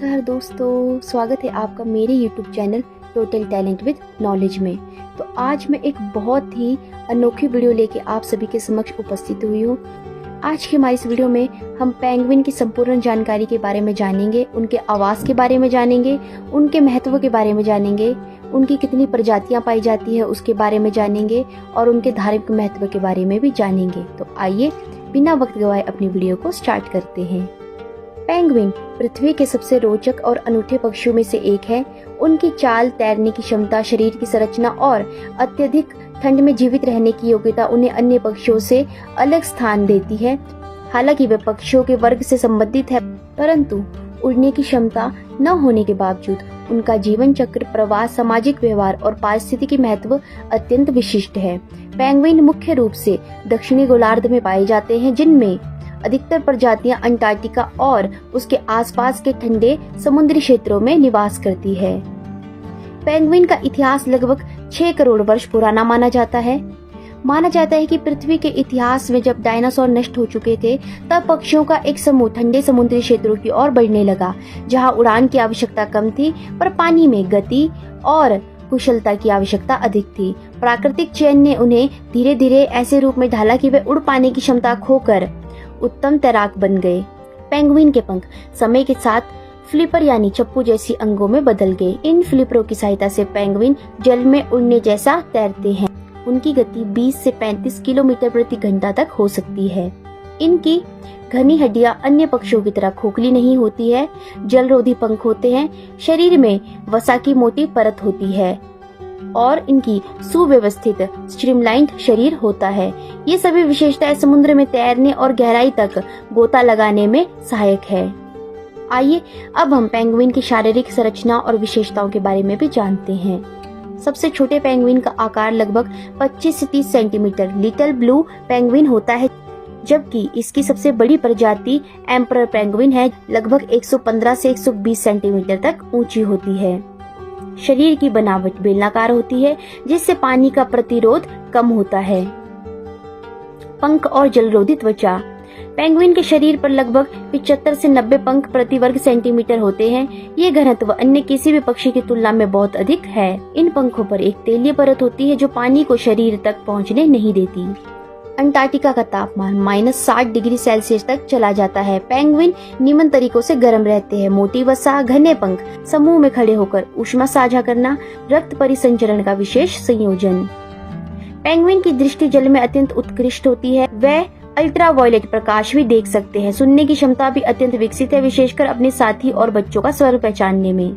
नमस्कार दोस्तों, स्वागत है आपका मेरे YouTube channel total talent with knowledge में। तो आज मैं एक बहुत ही अनोखी वीडियो लेके आप सभी के समक्ष उपस्थित हुई हूँ। आज की हमारी इस वीडियो में हम पेंगुइन की संपूर्ण जानकारी के बारे में जानेंगे, उनके आवास के बारे में जानेंगे, उनके महत्व के बारे में जानेंगे, उनकी कितनी प्रजातियां पाई जाती है उसके बारे में जानेंगे और उनके धार्मिक महत्व के बारे में भी जानेंगे। तो आइए बिना वक्त गवाए अपनी वीडियो को स्टार्ट करते हैं। पेंगुइन पृथ्वी के सबसे रोचक और अनूठे पक्षियों में से एक है। उनकी चाल, तैरने की क्षमता, शरीर की संरचना और अत्यधिक ठंड में जीवित रहने की योग्यता उन्हें अन्य पक्षियों से अलग स्थान देती है। हालांकि वे पक्षियों के वर्ग से संबंधित है, परंतु उड़ने की क्षमता न होने के बावजूद उनका जीवन चक्र, प्रवास, सामाजिक व्यवहार और पारिस्थितिकी महत्व अत्यंत विशिष्ट है। पेंगुइन मुख्य रूप से दक्षिणी गोलार्ध में पाए जाते हैं, जिनमें अधिकतर प्रजातियां अंटार्कटिका और उसके आसपास के ठंडे समुद्री क्षेत्रों में निवास करती है। पेंगुइन का इतिहास लगभग 6 करोड़ वर्ष पुराना माना जाता है। माना जाता है कि पृथ्वी के इतिहास में जब डायनासोर नष्ट हो चुके थे, तब पक्षियों का एक समूह ठंडे समुद्री क्षेत्रों की ओर बढ़ने लगा, जहां उड़ान की आवश्यकता कम थी पर पानी में गति और कुशलता की आवश्यकता अधिक थी। प्राकृतिक चयन ने उन्हें धीरे धीरे ऐसे रूप में ढाला कि वे उड़ पाने की क्षमता खोकर उत्तम तैराक बन गए। पेंगुइन के पंख समय के साथ फ्लिपर यानी चप्पू जैसी अंगों में बदल गए। इन फ्लिपरों की सहायता से पेंगुइन जल में उड़ने जैसा तैरते हैं। उनकी गति 20 से 35 किलोमीटर प्रति घंटा तक हो सकती है। इनकी घनी हड्डियां अन्य पक्षियों की तरह खोखली नहीं होती है। जलरोधी पंख होते हैं। शरीर में वसा की मोटी परत होती है और इनकी सुव्यवस्थित स्ट्रीमलाइन्ड शरीर होता है। ये सभी विशेषताएं समुद्र में तैरने और गहराई तक गोता लगाने में सहायक है। आइए अब हम पेंगुइन की शारीरिक संरचना और विशेषताओं के बारे में भी जानते हैं। सबसे छोटे पेंगुइन का आकार लगभग 25 से 30 सेंटीमीटर लिटिल ब्लू पेंगुइन होता है, जबकि इसकी सबसे बड़ी प्रजाति एम्परर पेंगुइन है, लगभग 115 से 120 सेंटीमीटर तक ऊंची होती है। शरीर की बनावट बेलनाकार होती है, जिससे पानी का प्रतिरोध कम होता है। पंख और जलरोधी त्वचा। पेंगुइन के शरीर पर लगभग 75 से 90 पंख प्रति वर्ग सेंटीमीटर होते हैं। ये घनत्व अन्य किसी भी पक्षी की तुलना में बहुत अधिक है। इन पंखों पर एक तेलीय परत होती है जो पानी को शरीर तक पहुंचने नहीं देती। अंटार्कटिका का तापमान -60 डिग्री सेल्सियस तक चला जाता है। पेंगुइन निम्न तरीकों से गर्म रहते हैं: मोटी वसा, घने पंख, समूह में खड़े होकर ऊष्मा साझा करना, रक्त परिसंचरण का विशेष संयोजन। पेंगुइन की दृष्टि जल में अत्यंत उत्कृष्ट होती है। वे अल्ट्रावायलेट प्रकाश भी देख सकते हैं। सुनने की क्षमता भी अत्यंत विकसित है, विशेषकर अपने साथी और बच्चों का स्वर पहचानने में।